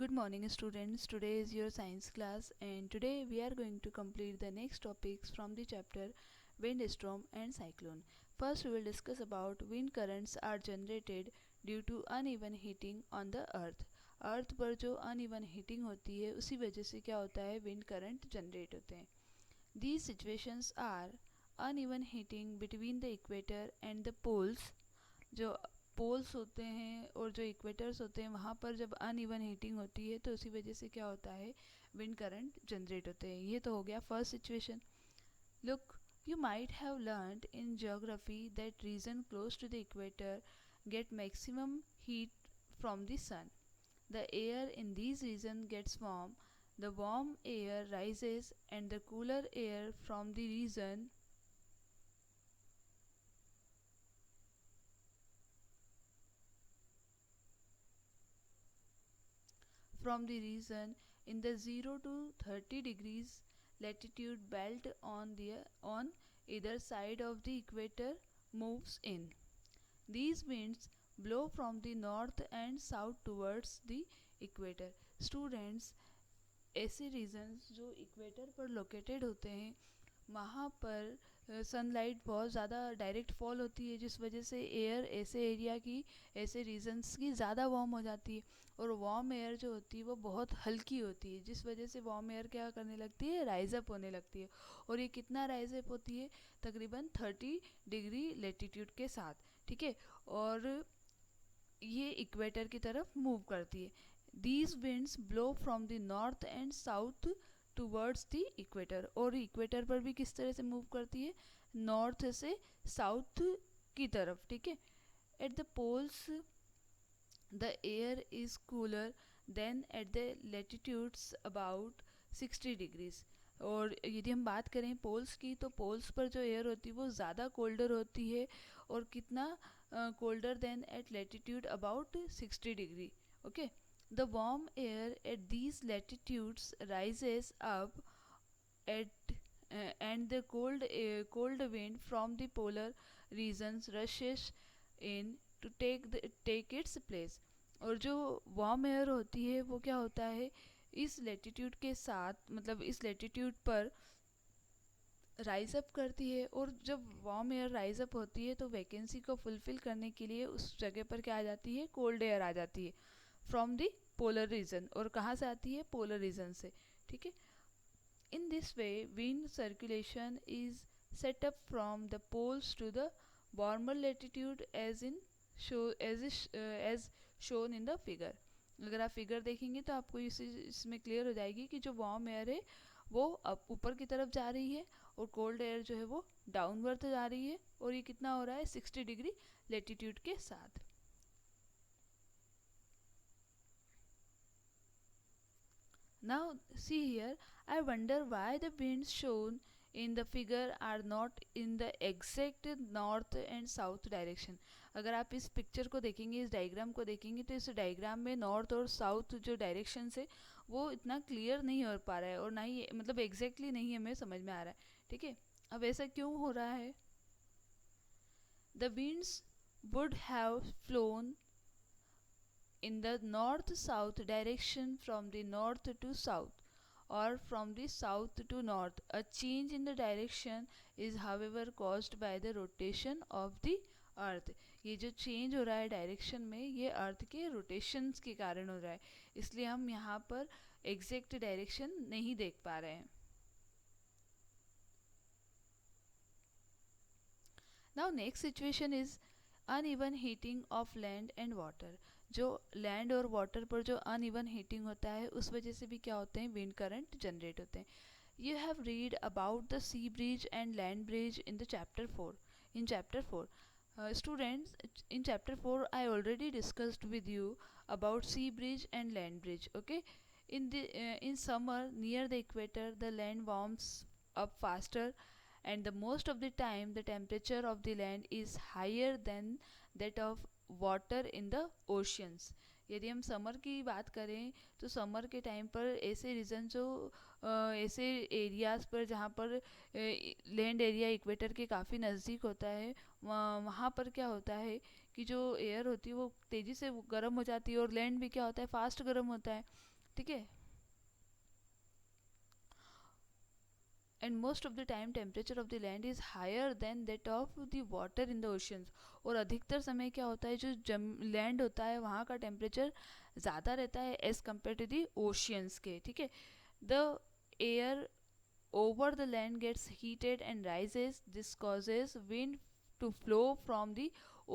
Good morning students. Today is your science class and today we are going to complete the next topics from the chapter wind storm and cyclone. First we will discuss about wind currents are generated due to uneven heating on the earth. अर्थ पर जो uneven heating होती है उसी वजह से क्या होता है विंड करंट जनरेट होते हैं. These situations are uneven heating between the equator and the poles. जो पोल्स होते हैं और जो इक्वेटर्स होते हैं वहाँ पर जब अनइवन हीटिंग होती है तो उसी वजह से क्या होता है विंड करंट जनरेट होते हैं. ये तो हो गया first situation. Look, you might have learned in geography that region close to the equator get maximum heat from the sun. The air in these regions gets warm. The warm air rises and the cooler air from the region in the 0 to 30 degrees latitude belt on either side of the equator moves in. These winds blow from the north and south towards the equator. Students, ऐसे regions जो equator पर located होते हैं वहाँ पर sunlight बहुत ज़्यादा direct fall होती है जिस वजह से एयर ऐसे एरिया की ऐसे रीजन्स की ज़्यादा वार्म हो जाती है और वार्म एयर जो होती है वो बहुत हल्की होती है जिस वजह से वार्म एयर क्या करने लगती है राइज अप होने लगती है. और ये कितना राइज अप होती है तकरीबन 30 डिग्री लेटीट्यूड के साथ. ठीक है, और ये इक्वेटर की तरफ मूव करती है. These winds blow from the north and south towards the equator. और इक्वेटर पर भी किस तरह से मूव करती है नॉर्थ से साउथ की तरफ. ठीक है, at the poles the air is cooler than at the latitudes about 60 degrees. और यदि हम बात करें पोल्स की तो पोल्स पर जो एयर होती है वो ज़्यादा कोल्डर होती है और कितना colder than at latitude about 60 degree. Okay, the warm air at these latitudes rises up and the cold wind from the polar regions rushes in to take its place. और जो वार्म एयर होती है वो क्या होता है इस latitude के साथ मतलब इस लेटीट्यूड पर राइज अप करती है और जब वार्म एयर राइज अप होती है तो वैकेंसी को फुलफ़िल करने के लिए उस जगह पर क्या आ जाती है कोल्ड एयर आ जाती है फ्रॉम दी पोलर रीजन. और कहाँ से आती है पोलर रीजन से. ठीक है, in this way wind circulation is set up from the poles to the warmer latitude as shown in the figure. अगर आप फिगर देखेंगे तो आपको इसमें क्लियर हो जाएगी कि जो वार्म एयर है वो अब ऊपर की तरफ जा रही है और कोल्ड एयर जो है वो डाउनवर्ड जा रही है और ये कितना हो रहा है 60 डिग्री लेटीट्यूड के साथ. Now see here, I wonder why the winds shown in the figure are not in the exact north and south direction. अगर आप इस पिक्चर को देखेंगे इस डायग्राम को देखेंगे तो इस डायग्राम में नॉर्थ और साउथ जो डायरेक्शन है वो इतना क्लियर नहीं हो पा रहा है और ना ही मतलब एग्जैक्टली नहीं हमें समझ में आ रहा है. ठीक है, अब ऐसा क्यों हो रहा है. The winds would have flown in the north-south direction from the north to south or from the south to north. A change in the direction is however caused by the rotation of the अर्थ. ये जो change हो रहा है direction में ये अर्थ के rotations के कारण हो रहा है इसलिए हम यहाँ पर एग्जैक्ट डायरेक्शन नहीं देख पा रहे हैं. Now next situation is uneven heating of land and water. जो लैंड और वाटर पर जो अनइवन हीटिंग होता है उस वजह से भी क्या होते हैं विंड करंट जनरेट होते हैं. You have read about the sea breeze and land breeze in the chapter 4. In chapter 4 students, in chapter 4 I already discussed with you about sea bridge and land bridge. Okay, in summer near the equator the land warms up faster and the most of the time the temperature of the land is higher than that of water in the oceans. यदि हम summer की बात करें तो summer के time पर ऐसे reason जो ऐसे एरियाज़ पर जहाँ पर लैंड एरिया इक्वेटर के काफ़ी नज़दीक होता है वहाँ पर क्या होता है कि जो एयर होती है वो तेज़ी से गर्म हो जाती है और लैंड भी क्या होता है फास्ट गर्म होता है. ठीक है. And most of the time temperature of the land is higher than that of the water in the oceans. और अधिकतर समय क्या होता है, जो लैंड होता है वहाँ का टेम्परेचर ज़्यादा रहता है as compare to the oceans के. ठीक है. The air over the land gets heated and rises. This causes wind to flow from the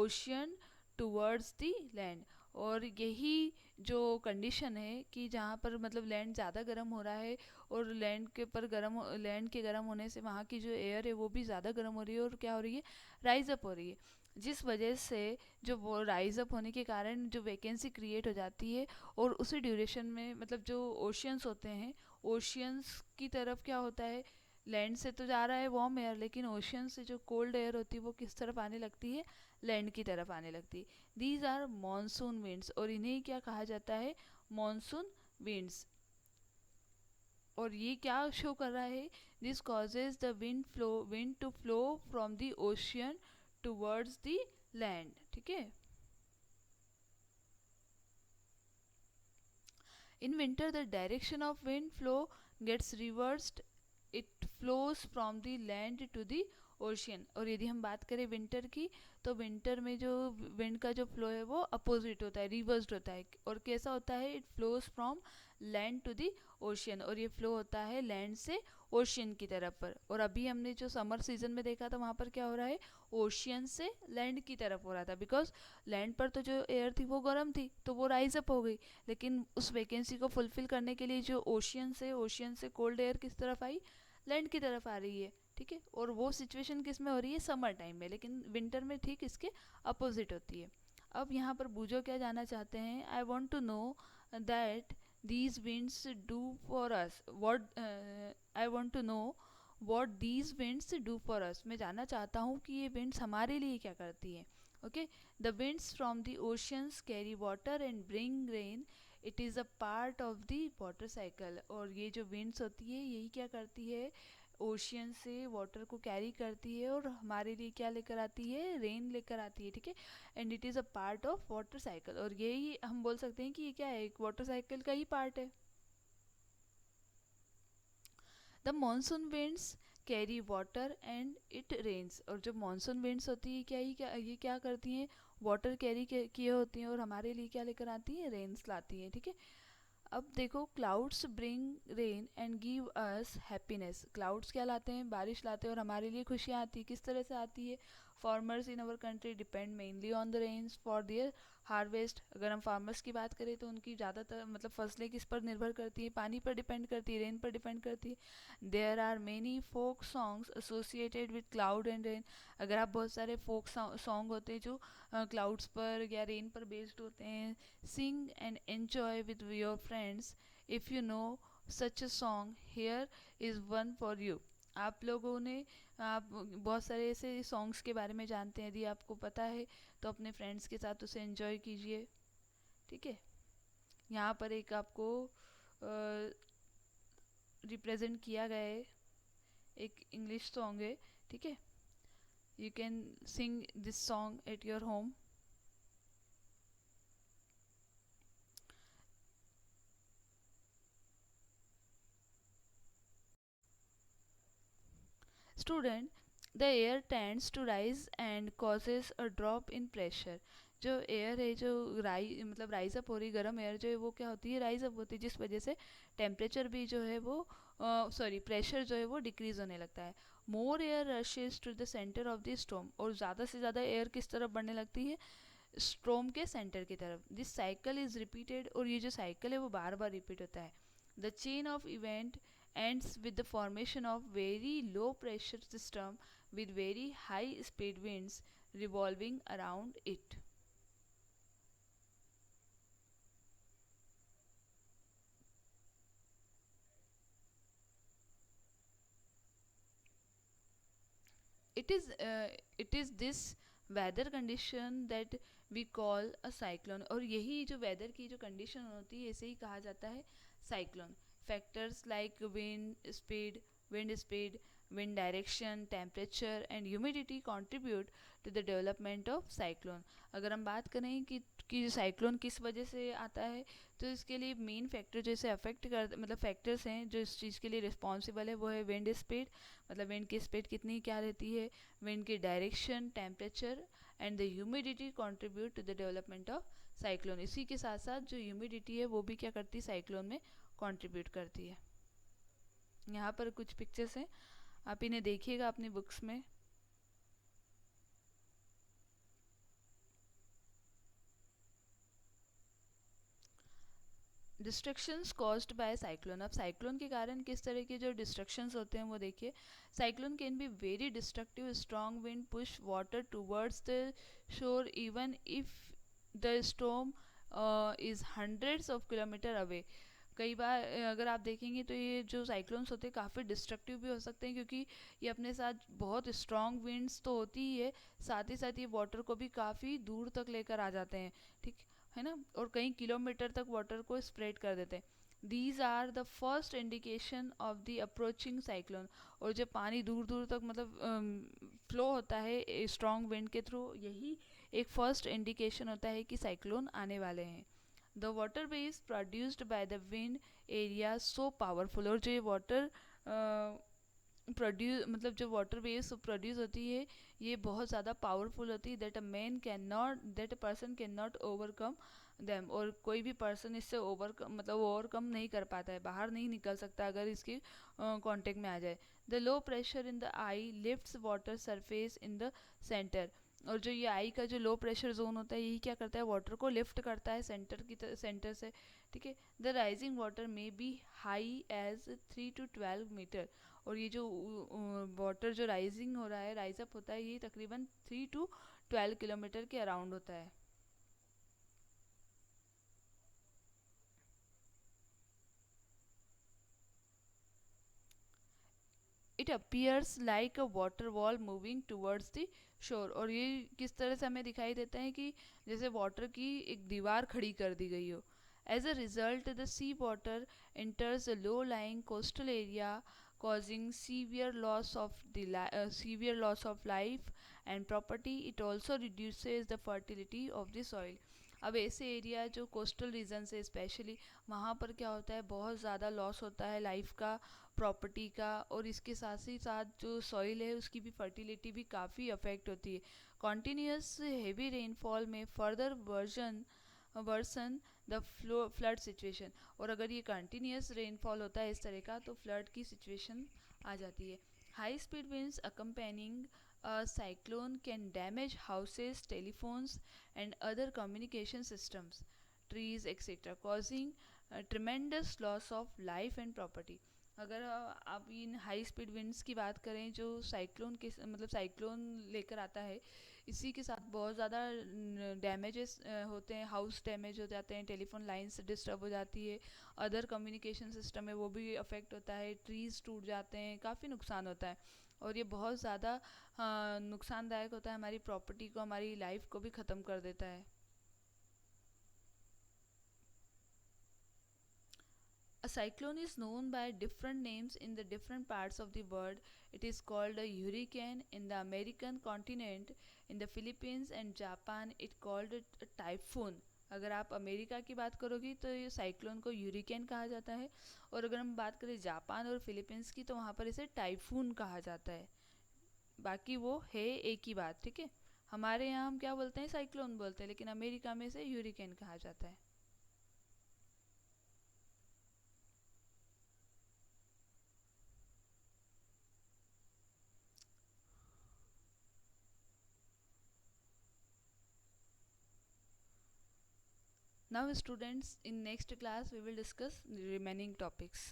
ocean towards the land. और यही जो कंडीशन है कि जहाँ पर मतलब लैंड ज़्यादा गर्म हो रहा है और लैंड के गर्म होने से वहाँ की जो एयर है वो भी ज़्यादा गर्म हो रही है और क्या हो रही है, राइज अप हो रही है. जिस वजह से जो वो राइज अप होने के कारण जो वैकेंसी क्रिएट हो जाती है और उसी ड्यूरेशन में मतलब जो ओशियंस होते हैं, ओशियंस की तरफ क्या होता है, लैंड से तो जा रहा है वार्म एयर, लेकिन ओशियन से जो कोल्ड एयर होती है वो किस तरफ आने लगती है, लैंड की तरफ आने लगती है. दीज आर मॉनसून विंड्स और इन्हें क्या कहा जाता है, मॉनसून विंड्स. और ये क्या शो कर रहा है, this causes the wind to flow from the ocean towards the land. ठीक है. In winter, the direction of wind flow gets reversed. It flows from the land to the ocean. और यदि हम बात करें विंटर की, तो विंटर में जो विंड का जो फ्लो है वो अपोजिट होता है, रिवर्स्ड होता है. और कैसा होता है, it flows from land to the ocean. और ये फ्लो होता है लैंड से ओशियन की तरफ पर. और अभी हमने जो समर सीजन में देखा था वहाँ पर क्या हो रहा है, ओशियन से लैंड की तरफ हो रहा था. बिकॉज लैंड पर तो जो एयर थी वो गर्म थी तो वो राइज अप हो गई, लेकिन उस वैकेंसी को फुलफिल करने के लिए जो ओशियन से कोल्ड एयर किस तरफ आई, लैंड की तरफ आ रही है. ठीक है. और वो सिचुएशन किस में हो रही है, समर टाइम में, लेकिन विंटर में ठीक इसके अपोजिट होती है. अब यहाँ पर बूझो क्या जानना चाहते हैं, I want to know that these winds do for us what I want to know what these winds do for us. मैं जानना चाहता हूँ कि ये winds हमारे लिए क्या करती हैं. Okay, the winds from the oceans carry water and bring rain. It is a part of the water cycle. और ये जो winds होती है यही क्या करती है, ओशियन से वाटर को कैरी करती है और हमारे लिए क्या लेकर आती है, रेन लेकर आती है. ठीक है. And it is a part of water cycle. और यही हम बोल सकते हैं कि ये क्या है, एक वाटर साइकिल का ही पार्ट है. The monsoon winds carry water and it rains. और जो मानसून विंड्स होती है ये क्या करती हैं, वाटर कैरी किए होती हैं और हमारे लिए क्या लेकर आती हैं, रेन्स लाती हैं. ठीक है. अब देखो, clouds bring rain and give us happiness. Clouds क्या लाते हैं, बारिश लाते हैं और हमारे लिए खुशियाँ आती है. किस तरह से आती है, farmers in our country depend mainly on the rains for their harvest. अगर हम फार्मर्स की बात करें तो उनकी ज़्यादातर मतलब फसलें किस पर निर्भर करती हैं, पानी पर डिपेंड करती है, रेन पर डिपेंड करती है. There are many folk songs associated with cloud and rain. अगर आप बहुत सारे फोक सॉन्ग होते हैं जो क्लाउड्स पर या रेन पर बेस्ड होते हैं. Sing and enjoy with your friends. If you know such a song, here is one for you. आप बहुत सारे ऐसे सॉन्ग्स के बारे में जानते हैं, यदि आपको पता है तो अपने फ्रेंड्स के साथ उसे एंजॉय कीजिए. ठीक है. यहाँ पर एक आपको रिप्रेजेंट किया गया है, एक इंग्लिश सॉन्ग है. ठीक है. You can sing this song at your home. Student, the air tends to rise and causes a drop in pressure. जो एयर है जो राइज अप हो रही, गर्म एयर जो है वो क्या होती है, राइज अप होती है, जिस वजह से टेम्परेचर भी जो है वो प्रेशर जो है वो डिक्रीज होने लगता है. More air rushes to the centre of the storm. और ज़्यादा से ज़्यादा एयर किस तरफ बढ़ने लगती है, स्ट्रोम के सेंटर की तरफ. This cycle is repeated. और ये जो साइकिल है वो बार बार रिपीट होता है. The chain of event ends with the formation of very low pressure system with very high speed winds revolving around it. It is this weather condition that we call a cyclone. और यही जो weather की जो condition होती है इसे ही कहा जाता है cyclone. Factors like wind speed, wind speed, wind direction, temperature and humidity contribute to the development of cyclone. अगर हम बात करें कि साइक्लोन किस वजह से आता है, तो इसके लिए मेन फैक्टर जो इसे अफेक्ट कर मतलब फैक्टर्स हैं जो इस चीज़ के लिए रिस्पॉन्सिबल है, वो है विंड स्पीड, मतलब विंड की स्पीड कितनी क्या रहती है, विंड की direction, temperature and the humidity contribute to the development of cyclone. इसी के साथ साथ जो ह्यूमिडिटी है वो भी क्या करती है, साइक्लोन में कंट्रीब्यूट करती है. यहाँ पर कुछ पिक्चर्स हैं, आप इन्हें देखिएगा अपनी बुक्स में. Destructions caused by cyclone. अब साइक्लोन के कारण किस तरह के जो डिस्ट्रक्शंस होते हैं वो देखिए. Cyclone can be very destructive. Strong wind push water towards the shore even if the storm is hundreds of kilometre away. कई बार अगर आप देखेंगे तो ये जो साइक्लोन्स होते हैं काफ़ी डिस्ट्रक्टिव भी हो सकते हैं, क्योंकि ये अपने साथ बहुत स्ट्रॉन्ग विंड्स तो होती ही है, साथ ही साथ ये वाटर को भी काफ़ी दूर तक लेकर आ जाते हैं, ठीक है ना, और कई किलोमीटर तक वाटर को स्प्रेड कर देते हैं. These are the first indication of the approaching cyclone. और जब पानी दूर दूर तक मतलब फ्लो होता है स्ट्रॉन्ग विंड के थ्रू, यही एक फर्स्ट इंडिकेशन होता है कि साइक्लोन आने वाले हैं. The water waves produced by the wind area so powerful. और जो ये वाटर प्रोड्यूस मतलब जो वाटर वेव्स प्रोड्यूस होती है ये बहुत ज़्यादा पावरफुल होती है, that a person can not overcome them. और कोई भी पर्सन इससे ओवरकम नहीं कर पाता है, बाहर नहीं निकल सकता अगर इसके कांटेक्ट में आ जाए. The low pressure in the I lifts water surface in the centre. और जो ये आई का जो लो प्रेशर जोन होता है यही क्या करता है, वाटर को लिफ्ट करता है सेंटर से, ठीक है. The rising water may be high as 3 to 12 metre. और ये जो वाटर जो राइजिंग हो रहा है, राइज अप होता है, ये तकरीबन 3 to 12 किलोमीटर के अराउंड होता है. It appears like a water wall moving towards the shore. और ये किस तरह से हमें दिखाई देता है कि जैसे वाटर की एक दीवार खड़ी कर दी गई हो. As a result the sea water enters the low-lying coastal area, causing severe loss of life and property. It also reduces the fertility of the soil. अब ऐसे एरिया जो कोस्टल रीजन से स्पेशली, वहाँ पर क्या होता है, बहुत ज़्यादा लॉस होता है लाइफ का, प्रॉपर्टी का, और इसके साथ ही साथ जो सॉइल है उसकी भी फर्टिलिटी भी काफ़ी अफेक्ट होती है. Continuous heavy rainfall may further worsen the flood situation. और अगर ये कंटिन्यूस रेनफॉल होता है इस तरह का तो फ्लड की सिचुएशन आ जाती है. High speed winds accompanying cyclone can damage houses, telephones and other communication systems, trees etcetera, causing tremendous loss of life and property. अगर आप इन हाई स्पीड विंड्स की बात करें जो साइक्लोन के मतलब साइक्लोन लेकर आता है, इसी के साथ बहुत ज़्यादा डैमेजेस होते हैं, हाउस डैमेज हो जाते हैं, टेलीफोन लाइन्स डिस्टर्ब हो जाती है, अदर कम्युनिकेशन सिस्टम है वो भी अफेक्ट होता है, ट्रीज़ टूट जाते हैं, काफ़ी नुकसान होता है. और ये बहुत ज़्यादा नुकसानदायक होता है, हमारी प्रॉपर्टी को, हमारी लाइफ को भी ख़त्म कर देता है. A cyclone is known by different names in the different parts of the world. It is called a hurricane in the American continent. In the Philippines and Japan, it called it a typhoon. अगर आप America की बात करोगी तो ये cyclone को यूरिकेन कहा जाता है, और अगर हम बात करें जापान और फिलीपींस की तो वहाँ पर इसे टाइफून कहा जाता है. बाकी वो है एक ही बात, ठीक है. हमारे यहाँ हम क्या बोलते हैं, साइक्लोन बोलते हैं, लेकिन अमेरिका में इसे यूरिकेन कहा जाता है. Now students, in next class we will discuss the remaining topics.